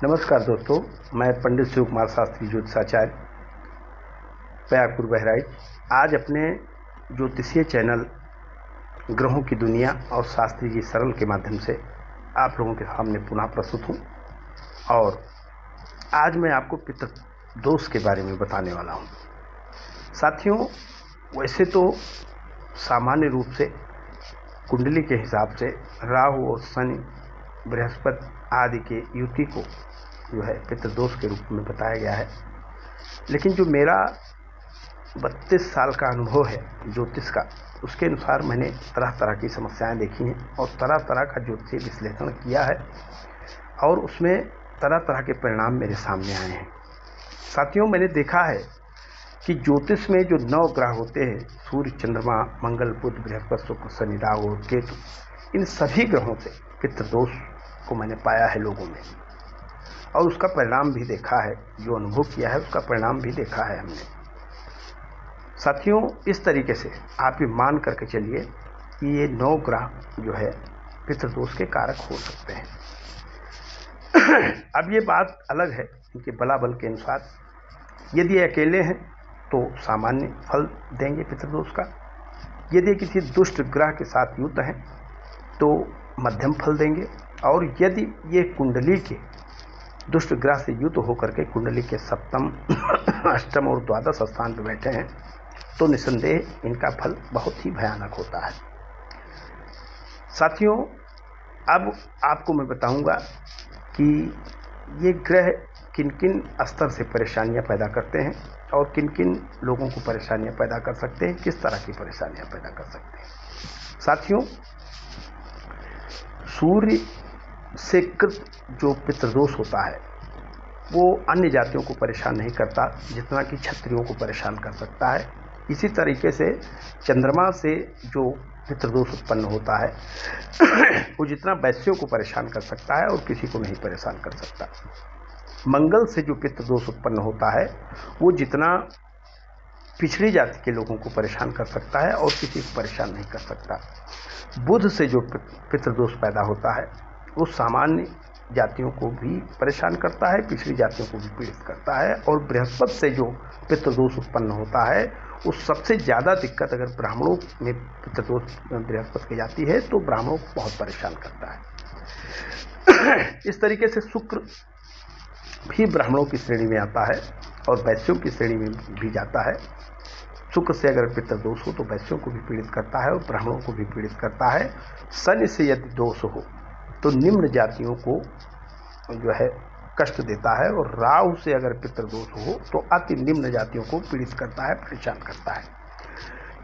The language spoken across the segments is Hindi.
नमस्कार दोस्तों, मैं पंडित शिव कुमार शास्त्री ज्योतिषाचार्य प्रयागपुर बहराइच आज अपने ज्योतिषीय चैनल ग्रहों की दुनिया और शास्त्री जी सरल के माध्यम से आप लोगों के सामने पुनः प्रस्तुत हूँ। और आज मैं आपको पितृदोष के बारे में बताने वाला हूँ। साथियों, वैसे तो सामान्य रूप से कुंडली के हिसाब से राहु और शनि, बृहस्पति आदि के युति को जो है पितृदोष के रूप में बताया गया है। लेकिन जो मेरा 32 साल का अनुभव है ज्योतिष का, उसके अनुसार मैंने तरह तरह की समस्याएं देखी हैं और तरह तरह का ज्योतिषीय विश्लेषण किया है और उसमें तरह तरह के परिणाम मेरे सामने आए हैं। साथियों, मैंने देखा है कि ज्योतिष में जो 9 ग्रह होते हैं, सूर्य, चंद्रमा, मंगल, बुध, बृहस्पति, शुक्र, शनि, राहु और केतु, इन सभी ग्रहों से पितृदोष को मैंने पाया है लोगों में और उसका परिणाम भी देखा है। जो अनुभव किया है उसका परिणाम भी देखा है हमने। साथियों, इस तरीके से आप ये मान करके चलिए कि ये 9 ग्रह जो है पितृदोष के कारक हो सकते हैं। अब ये बात अलग है इनके बलाबल के अनुसार। यदि अकेले हैं तो सामान्य फल देंगे पितृदोष का। यदि किसी दुष्ट ग्रह के साथ युत हैं तो मध्यम फल देंगे। और यदि ये कुंडली के दुष्ट ग्रह से युत होकर के कुंडली के सप्तम, अष्टम और द्वादश स्थान पर बैठे हैं तो निसंदेह इनका फल बहुत ही भयानक होता है। साथियों, अब आपको मैं बताऊंगा कि ये ग्रह किन किन स्तर से परेशानियां पैदा करते हैं और किन किन लोगों को परेशानियां पैदा कर सकते हैं, किस तरह की परेशानियां पैदा कर सकते हैं। साथियों, सूर्य से कृत जो पितृदोष होता है वो अन्य जातियों को परेशान नहीं करता जितना कि क्षत्रियों को परेशान कर सकता है। इसी तरीके से चंद्रमा से जो पितृदोष उत्पन्न होता है वो जितना वैश्यों को परेशान कर सकता है और किसी को नहीं परेशान कर सकता। मंगल से जो पितृदोष उत्पन्न होता है वो जितना पिछड़ी जाति के लोगों को परेशान कर सकता है और किसी को परेशान नहीं कर सकता। बुध से जो पितृदोष पैदा होता है वो सामान्य जातियों को भी परेशान करता है, पिछड़ी जातियों को भी पीड़ित करता है। और बृहस्पति से जो पितृदोष उत्पन्न होता है वो सबसे ज़्यादा दिक्कत अगर ब्राह्मणों में पितृदोष बृहस्पति की जाती है तो ब्राह्मणों को बहुत परेशान करता है। इस तरीके से शुक्र भी ब्राह्मणों की श्रेणी में आता है और वैश्यों की श्रेणी में भी जाता है। शुक्र से अगर पितृदोष हो तो वैश्यों को भी पीड़ित करता है और ब्राह्मणों को भी पीड़ित करता है। शनि से यदि दोष हो तो निम्न जातियों को जो है कष्ट देता है और राहु से अगर पितृदोष हो तो अति निम्न जातियों को पीड़ित करता है, परेशान करता है।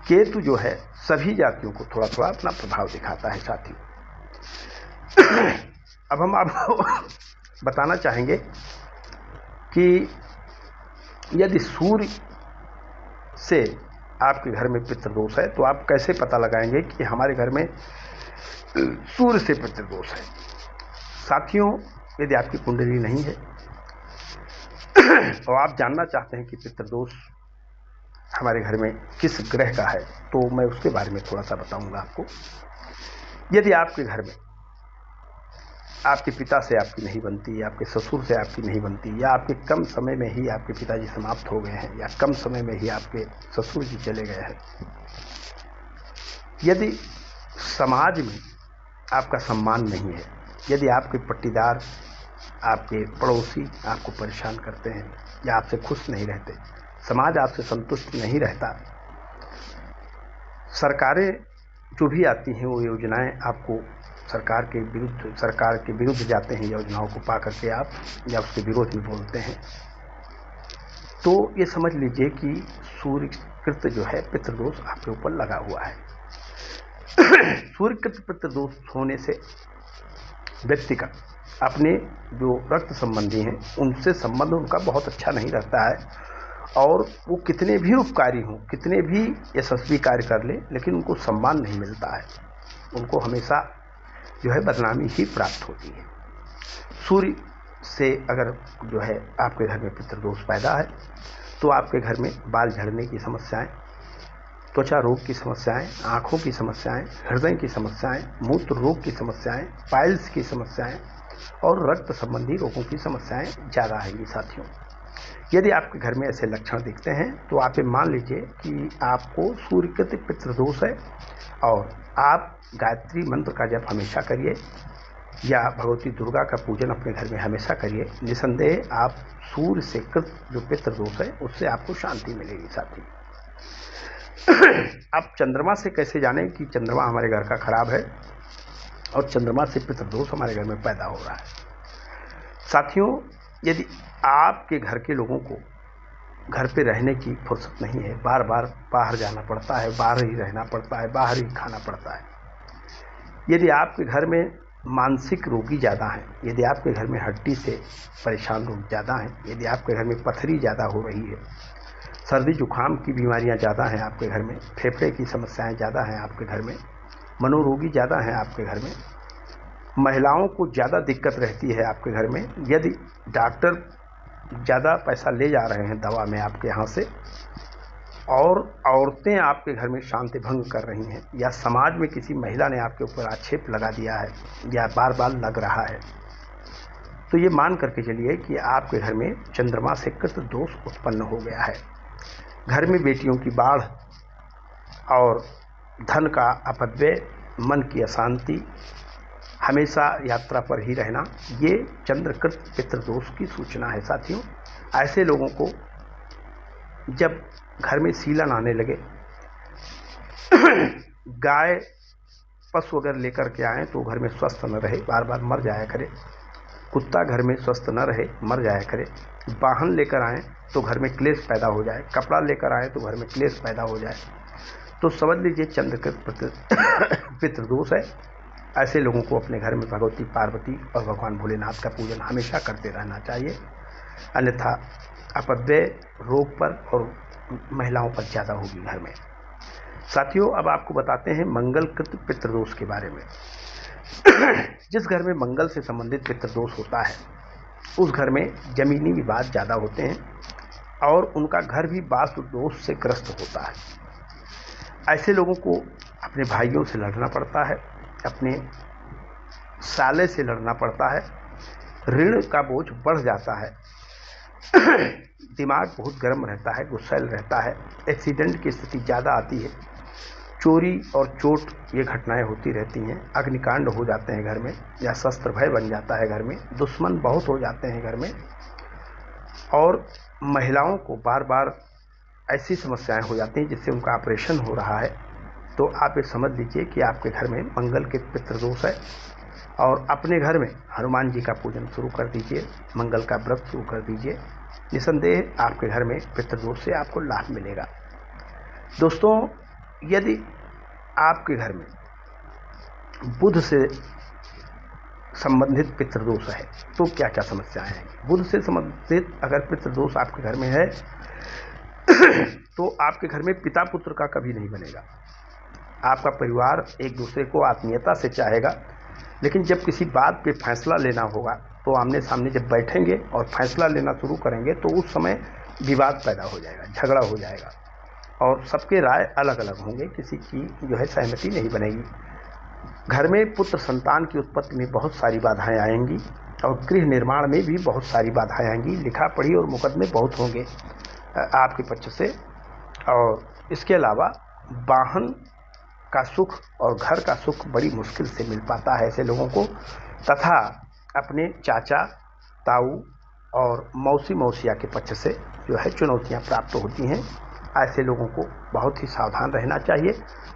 केतु जो है सभी जातियों को थोड़ा थोड़ा अपना प्रभाव दिखाता है। साथियों, अब हम आपको बताना चाहेंगे कि यदि सूर्य से आपके घर में पितृदोष है तो आप कैसे पता लगाएंगे कि हमारे घर में सूर्य से पितृदोष है। साथियों, यदि आपकी कुंडली नहीं है और आप जानना चाहते हैं कि पितृदोष हमारे घर में किस ग्रह का है तो मैं उसके बारे में थोड़ा सा बताऊंगा आपको। यदि आपके घर में आपके पिता से आपकी नहीं बनती, आपके ससुर से आपकी नहीं बनती, या आपके कम समय में ही आपके पिताजी समाप्त हो गए हैं, या कम समय में ही आपके ससुर जी चले गए हैं, यदि समाज में आपका सम्मान नहीं है, यदि आपके पट्टीदार, आपके पड़ोसी आपको परेशान करते हैं या आपसे खुश नहीं रहते, समाज आपसे संतुष्ट नहीं रहता, सरकारें जो भी आती हैं वो योजनाएं आपको सरकार के विरुद्ध जाते हैं, योजनाओं को पा करके आप या उसके विरोध में बोलते हैं, तो ये समझ लीजिए कि सूर्यकृत जो है पितृदोष आपके ऊपर लगा हुआ है। सूर्यकृत पितृदोष होने से व्यक्ति का अपने जो रक्त संबंधी हैं उनसे संबंध उनका बहुत अच्छा नहीं रहता है और वो कितने भी उपकारी हों, कितने भी यशस्वी कार्य कर ले, लेकिन उनको सम्मान नहीं मिलता है। उनको हमेशा जो है बदनामी ही प्राप्त होती है। सूर्य से अगर जो है आपके घर में पितृदोष पैदा है तो आपके घर में बाल झड़ने की समस्याएं, त्वचा रोग की समस्याएं, आँखों की समस्याएं, हृदय की समस्याएं, मूत्र रोग की समस्याएं, पाइल्स की समस्याएं, और रक्त संबंधी रोगों की समस्याएं ज़्यादा आएंगी साथियों। यदि आपके घर में ऐसे लक्षण दिखते हैं तो आप ये मान लीजिए कि आपको सूर्यकृत पितृदोष है, और आप गायत्री मंत्र का जप हमेशा करिए या भगवती दुर्गा का पूजन अपने घर में हमेशा करिए। निसंदेह आप सूर्य से कृत जो पितृदोष है उससे आपको शांति मिलेगी साथी। अब चंद्रमा से कैसे जानें कि चंद्रमा हमारे घर का खराब है और चंद्रमा से पितृदोष हमारे घर में पैदा हो रहा है। साथियों, यदि आपके घर के लोगों को घर पे रहने की फुर्सत नहीं है, बार बार बाहर जाना पड़ता है, बाहर ही रहना पड़ता है, बाहर ही खाना पड़ता है, यदि आपके घर में मानसिक रोगी ज़्यादा हैं, यदि आपके घर में हड्डी से परेशान लोग ज़्यादा हैं, यदि आपके घर में पथरी ज़्यादा हो रही है, सर्दी जुकाम की बीमारियां ज़्यादा हैं आपके घर में, फेफड़े की समस्याएं ज़्यादा हैं आपके घर में, मनोरोगी ज़्यादा हैं आपके घर में, महिलाओं को ज़्यादा दिक्कत रहती है आपके घर में, यदि डॉक्टर ज़्यादा पैसा ले जा रहे हैं दवा में आपके यहाँ से, और औरतें आपके घर में शांति भंग कर रही हैं, या समाज में किसी महिला ने आपके ऊपर आक्षेप लगा दिया है या बार बार लग रहा है, तो ये मान करके चलिए कि आपके घर में चंद्रमा से कृत दोष उत्पन्न हो गया है। घर में बेटियों की बाढ़ और धन का अपव्यय, मन की अशांति, हमेशा यात्रा पर ही रहना, ये चंद्रकृत पितृदोष की सूचना है साथियों। ऐसे लोगों को जब घर में सीलन आने लगे, गाय पशु अगर लेकर के आए तो घर में स्वस्थ न रहे, बार बार मर जाया करे, कुत्ता घर में स्वस्थ न रहे, मर जाया करे, वाहन लेकर आए तो घर में क्लेश पैदा हो जाए, कपड़ा लेकर आए तो घर में क्लेश पैदा हो जाए, तो समझ लीजिए चंद्रकृत पितृदोष है। ऐसे लोगों को अपने घर में भगवती पार्वती और भगवान भोलेनाथ का पूजन हमेशा करते रहना चाहिए, अन्यथा अपव्यय रोग पर और महिलाओं पर ज़्यादा होगी घर में। साथियों, अब आपको बताते हैं मंगलकृत पितृदोष के बारे में। जिस घर में मंगल से संबंधित पितृदोष होता है उस घर में जमीनी विवाद ज़्यादा होते हैं और उनका घर भी वास्तु दोष से ग्रस्त होता है। ऐसे लोगों को अपने भाइयों से लड़ना पड़ता है, अपने साले से लड़ना पड़ता है, ऋण का बोझ बढ़ जाता है, दिमाग बहुत गर्म रहता है, गुस्सैल रहता है, एक्सीडेंट की स्थिति ज़्यादा आती है, चोरी और चोट ये घटनाएं होती रहती हैं, अग्निकांड हो जाते हैं घर में, या शस्त्र भय बन जाता है घर में, दुश्मन बहुत हो जाते हैं घर में, और महिलाओं को बार बार ऐसी समस्याएं हो जाती हैं जिससे उनका ऑपरेशन हो रहा है। तो आप ये समझ लीजिए कि आपके घर में मंगल के पितृदोष है, और अपने घर में हनुमान जी का पूजन शुरू कर दीजिए, मंगल का व्रत शुरू कर दीजिए। निसंदेह आपके घर में पितृदोष से आपको लाभ मिलेगा। दोस्तों, यदि आपके घर में बुध से संबंधित पितृदोष है तो क्या क्या समस्याएं हैं। बुध से संबंधित अगर पितृदोष आपके घर में है तो आपके घर में पिता पुत्र का कभी नहीं बनेगा। आपका परिवार एक दूसरे को आत्मीयता से चाहेगा, लेकिन जब किसी बात पे फैसला लेना होगा तो आमने सामने जब बैठेंगे और फैसला लेना शुरू करेंगे तो उस समय विवाद पैदा हो जाएगा, झगड़ा हो जाएगा, और सबके राय अलग अलग होंगे, किसी की जो है सहमति नहीं बनेगी। घर में पुत्र संतान की उत्पत्ति में बहुत सारी बाधाएं आएंगी और गृह निर्माण में भी बहुत सारी बाधाएं आएंगी। लिखा पढ़ी और मुकदमे बहुत होंगे आपके पक्ष से, और इसके अलावा वाहन का सुख और घर का सुख बड़ी मुश्किल से मिल पाता है ऐसे लोगों को, तथा अपने चाचा ताऊ और मौसी मौसिया के पक्ष से जो है चुनौतियां प्राप्त होती हैं। ऐसे लोगों को बहुत ही सावधान रहना चाहिए।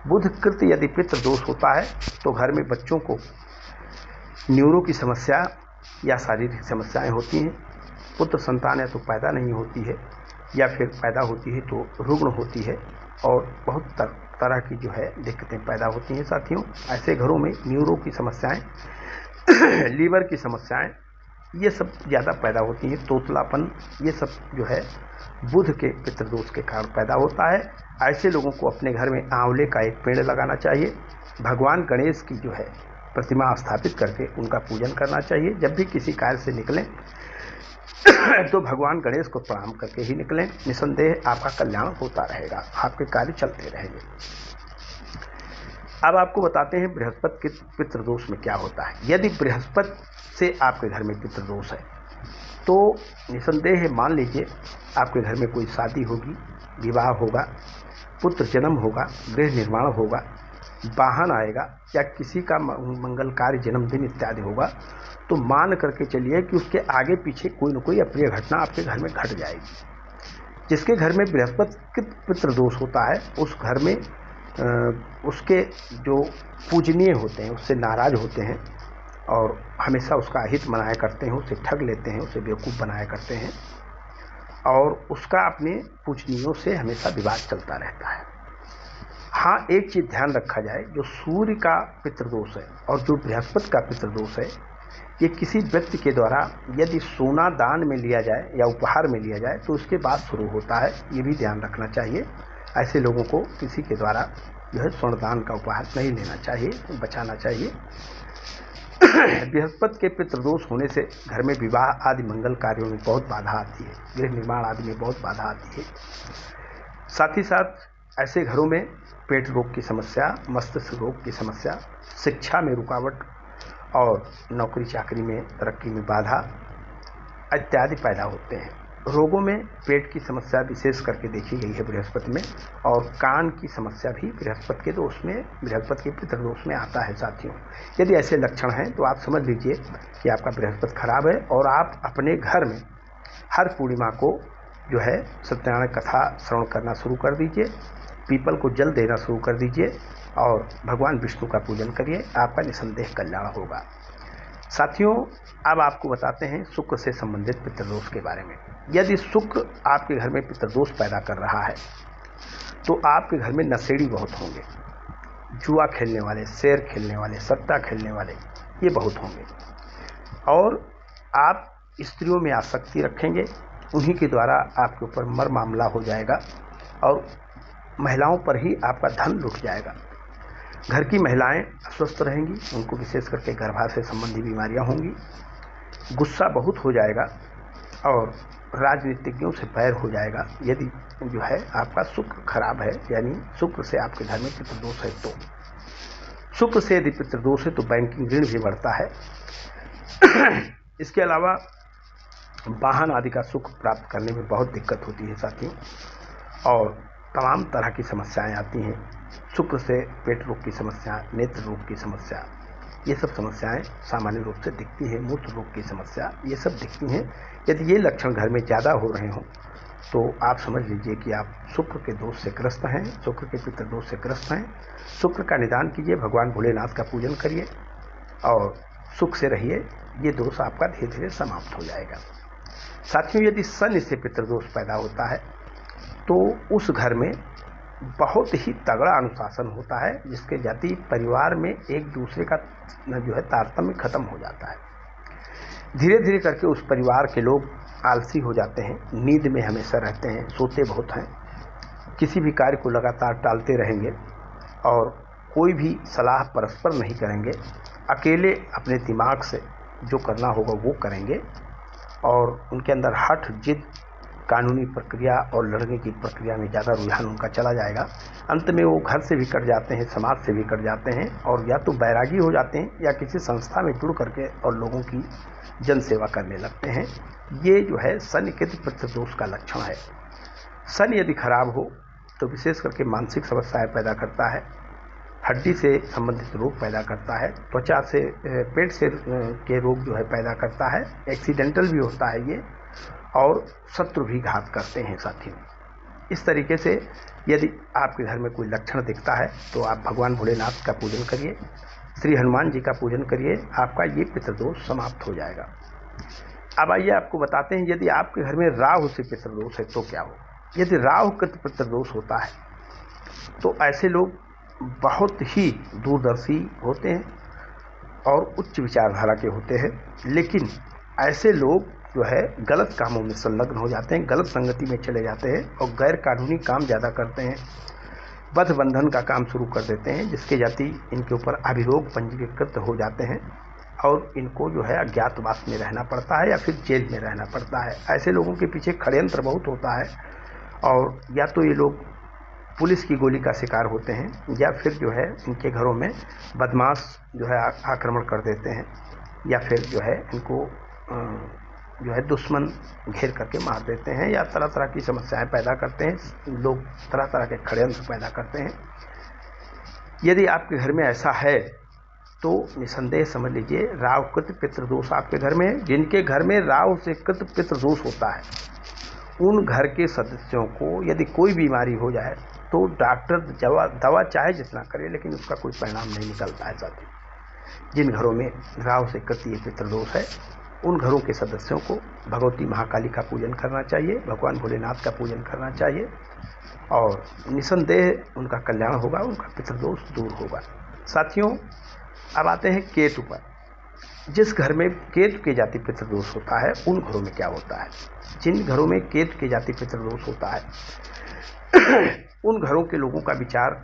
बुध कृत यदि पितृ दोष होता है तो घर में बच्चों को न्यूरो की समस्या या शारीरिक समस्याएं होती हैं। पुत्र संतान या तो पैदा नहीं होती है या फिर पैदा होती है तो रुग्ण होती है, और बहुत तरह की जो है दिक्कतें पैदा होती हैं। साथियों, ऐसे घरों में न्यूरो की समस्याएं लीवर की समस्याएं ये सब ज़्यादा पैदा होती हैं। तोतलापन ये सब जो है बुध के पितृदोष के कारण पैदा होता है। ऐसे लोगों को अपने घर में आंवले का एक पेड़ लगाना चाहिए। भगवान गणेश की जो है प्रतिमा स्थापित करके उनका पूजन करना चाहिए। जब भी किसी कार्य से निकलें तो भगवान गणेश को प्रणाम करके ही निकलें। निसंदेह आपका कल्याण होता रहेगा, आपके कार्य चलते रहेंगे। अब आपको बताते हैं बृहस्पति के पितृदोष में क्या होता है। यदि बृहस्पति से आपके घर में पितृदोष है। तो निसंदेह मान लीजिए आपके घर में कोई शादी होगी, विवाह होगा, पुत्र जन्म होगा, गृह निर्माण होगा, वाहन आएगा या किसी का मंगल कार्य, जन्मदिन इत्यादि होगा, तो मान करके चलिए कि उसके आगे पीछे कोई न कोई अप्रिय घटना आपके घर में घट जाएगी। जिसके घर में बृहस्पति पितृदोष होता है उस घर में उसके जो पूजनीय होते हैं उससे नाराज होते हैं और हमेशा उसका अहित मनाया करते हैं, उसे ठग लेते हैं, उसे बेवकूफ़ बनाया करते हैं और उसका अपने पूजनीयों से हमेशा विवाद चलता रहता है। हाँ, एक चीज़ ध्यान रखा जाए, जो सूर्य का पितृदोष है और जो बृहस्पति का पितृदोष है, ये किसी व्यक्ति के द्वारा यदि सोना दान में लिया जाए या उपहार में लिया जाए तो उसके बाद शुरू होता है, ये भी ध्यान रखना चाहिए। ऐसे लोगों को किसी के द्वारा जो है स्वर्ण दान का उपहार नहीं लेना चाहिए, बचाना चाहिए। बृहस्पति के पितृदोष होने से घर में विवाह आदि मंगल कार्यों में बहुत बाधा आती है, गृह निर्माण आदि में बहुत बाधा आती है। साथ ही साथ ऐसे घरों में पेट रोग की समस्या, मस्तिष्क रोग की समस्या, शिक्षा में रुकावट और नौकरी चाकरी में तरक्की में बाधा इत्यादि पैदा होते हैं। रोगों में पेट की समस्या विशेष करके देखी गई है बृहस्पति में, और कान की समस्या भी बृहस्पति के दोष में, बृहस्पति के पितृदोष में आता है साथियों। यदि ऐसे लक्षण हैं तो आप समझ लीजिए कि आपका बृहस्पति खराब है और आप अपने घर में हर पूर्णिमा को जो है सत्यनारायण कथा श्रवण करना शुरू कर दीजिए, पीपल को जल देना शुरू कर दीजिए और भगवान विष्णु का पूजन करिए, आपका निसंदेह कल्याण होगा। साथियों, अब आपको बताते हैं शुक्र से संबंधित पितृदोष के बारे में। यदि शुक्र आपके घर में पितृदोष पैदा कर रहा है तो आपके घर में नशेड़ी बहुत होंगे, जुआ खेलने वाले, शेर खेलने वाले, सट्टा खेलने वाले, ये बहुत होंगे और आप स्त्रियों में आसक्ति रखेंगे, उन्हीं के द्वारा आपके ऊपर मर मामला हो जाएगा और महिलाओं पर ही आपका धन लुट जाएगा। घर की महिलाएं अस्वस्थ रहेंगी, उनको विशेष करके गर्भाशय संबंधी बीमारियां होंगी, गुस्सा बहुत हो जाएगा और राजनीतिज्ञों से बैर हो जाएगा। यदि जो है आपका शुक्र खराब है, यानी शुक्र से आपके घर में पितृदोष है, तो शुक्र से यदि पितृदोष है तो बैंकिंग ऋण भी बढ़ता है। इसके अलावा वाहन आदि का सुख प्राप्त करने में बहुत दिक्कत होती है साथियों, और तमाम तरह की समस्याएं आती हैं। शुक्र से पेट रोग की समस्या, नेत्र रोग की समस्या, ये सब समस्याएं सामान्य रूप से दिखती है। मूत्र रोग की समस्या, ये सब दिखती हैं। यदि ये लक्षण घर में ज़्यादा हो रहे हों तो आप समझ लीजिए कि आप शुक्र के दोष से ग्रस्त हैं, शुक्र के पितृदोष से ग्रस्त हैं। शुक्र का निदान कीजिए, भगवान भोलेनाथ का पूजन करिए और सुख से रहिए, ये दोष आपका धीरे धीरे समाप्त हो जाएगा। साथियों, यदि शनि से पितृदोष पैदा होता है तो उस घर में बहुत ही तगड़ा अनुशासन होता है, जिसके जाति परिवार में एक दूसरे का जो है तारतम्य खत्म हो जाता है। धीरे धीरे करके उस परिवार के लोग आलसी हो जाते हैं, नींद में हमेशा रहते हैं, सोते बहुत हैं, किसी भी कार्य को लगातार टालते रहेंगे और कोई भी सलाह परस्पर नहीं करेंगे, अकेले अपने दिमाग से जो करना होगा वो करेंगे और उनके अंदर हठ, जिद, कानूनी प्रक्रिया और लड़ने की प्रक्रिया में ज़्यादा रुझान उनका चला जाएगा। अंत में वो घर से भी कट जाते हैं, समाज से भी कट जाते हैं और या तो बैरागी हो जाते हैं या किसी संस्था में जुड़ करके और लोगों की जन सेवा करने लगते हैं। ये जो है शनि के पितृदोष का लक्षण है। शनि यदि खराब हो तो विशेष करके मानसिक समस्याएं पैदा करता है, हड्डी से संबंधित रोग पैदा करता है, त्वचा से, पेट से के रोग जो है पैदा करता है, एक्सीडेंटल भी होता है ये, और शत्रु भी घात करते हैं साथियों। इस तरीके से यदि आपके घर में कोई लक्षण दिखता है तो आप भगवान भोलेनाथ का पूजन करिए, श्री हनुमान जी का पूजन करिए, आपका ये पितृदोष समाप्त हो जाएगा। अब आइए आपको बताते हैं, यदि आपके घर में राहु से पितृदोष है तो क्या हो। यदि राहु का पितृदोष होता है तो ऐसे लोग बहुत ही दूरदर्शी होते हैं और उच्च विचारधारा के होते हैं, लेकिन ऐसे लोग जो है गलत कामों में संलग्न हो जाते हैं, गलत संगति में चले जाते हैं और गैर कानूनी काम ज़्यादा करते हैं, बद्ध बंधन का काम शुरू कर देते हैं, जिसके जाति इनके ऊपर अभियोग पंजीकृत हो जाते हैं और इनको जो है अज्ञातवास में रहना पड़ता है या फिर जेल में रहना पड़ता है। ऐसे लोगों के पीछे षड्यंत्र बहुत होता है और या तो ये लोग पुलिस की गोली का शिकार होते हैं या फिर जो है इनके घरों में बदमाश जो है आक्रमण कर देते हैं या फिर जो है इनको जो है दुश्मन घेर करके मार देते हैं, या तरह तरह की समस्याएं पैदा करते हैं। लोग तरह तरह के षड्यंत्र पैदा करते हैं। यदि आपके घर में ऐसा है तो निसंदेह समझ लीजिए राहुकृत पितृदोष आपके घर में है। जिनके घर में राहु से कृत पितृदोष होता है, उन घर के सदस्यों को यदि कोई बीमारी हो जाए तो डॉक्टर दवा चाहे जितना करे, लेकिन उसका कोई परिणाम नहीं निकलता है। साथी, जिन घरों में राहु से कृत ये पितृदोष है, उन घरों के सदस्यों को भगवती महाकाली का पूजन करना चाहिए, भगवान भोलेनाथ का पूजन करना चाहिए, और निसंदेह उनका कल्याण होगा, उनका पितृदोष दूर होगा। साथियों, अब आते हैं केतु पर। जिस घर में केतु के जाति पितृदोष होता है, उन घरों में क्या होता है? जिन घरों में केतु के जाति पितृदोष होता है उन घरों के लोगों का विचार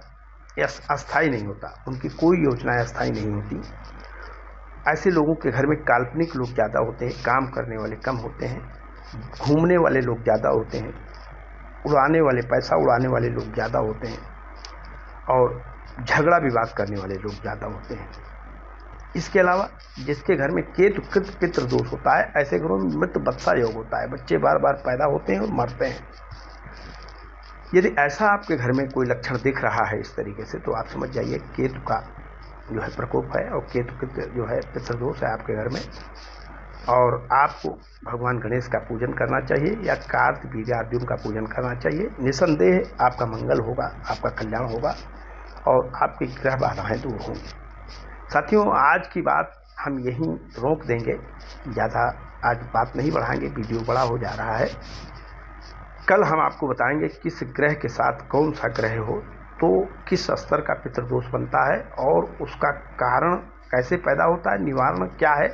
अस्थायी नहीं होता, उनकी कोई योजनाएं अस्थायी नहीं होती। ऐसे लोगों के घर में काल्पनिक लोग ज़्यादा होते हैं, काम करने वाले कम होते हैं, घूमने वाले लोग ज़्यादा होते हैं, पैसा उड़ाने वाले लोग ज़्यादा होते हैं, और झगड़ा विवाद करने वाले लोग ज़्यादा होते हैं। इसके अलावा जिसके घर में केतु कृत पितृदोष होता है, ऐसे घरों में मृत बत्सा योग होता है, बच्चे बार बार पैदा होते हैं और मरते हैं। यदि ऐसा आपके घर में कोई लक्षण दिख रहा है इस तरीके से, तो आप समझ जाइए केतु का जो है प्रकोप है, और केतु जो है पितृदोष है आपके घर में। और आपको भगवान गणेश का पूजन करना चाहिए, या कार्तिक वीर्यार्जुन का पूजन करना चाहिए। निसंदेह आपका मंगल होगा, आपका कल्याण होगा, और आपकी ग्रह बाधाएं दूर होंगी। साथियों, आज की बात हम यहीं रोक देंगे, ज़्यादा आज बात नहीं बढ़ाएंगे, वीडियो बड़ा हो जा रहा है। कल हम आपको बताएंगे किस ग्रह के साथ कौन सा ग्रह हो तो किस स्तर का पितृदोष बनता है, और उसका कारण कैसे पैदा होता है, निवारण क्या है,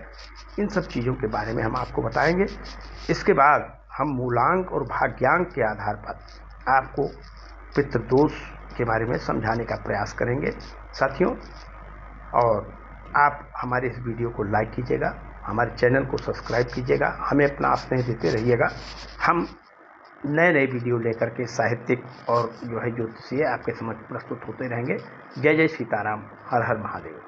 इन सब चीज़ों के बारे में हम आपको बताएंगे। इसके बाद हम मूलांक और भाग्यांक के आधार पर आपको पितृदोष के बारे में समझाने का प्रयास करेंगे। साथियों, और आप हमारे इस वीडियो को लाइक कीजिएगा, हमारे चैनल को सब्सक्राइब कीजिएगा, हमें अपना स्नेह देते रहिएगा। हम नए नए वीडियो लेकर के साहित्यिक और जो है ज्योतिषीय आपके समक्ष प्रस्तुत होते रहेंगे। जय जय सीताराम, हर हर महादेव।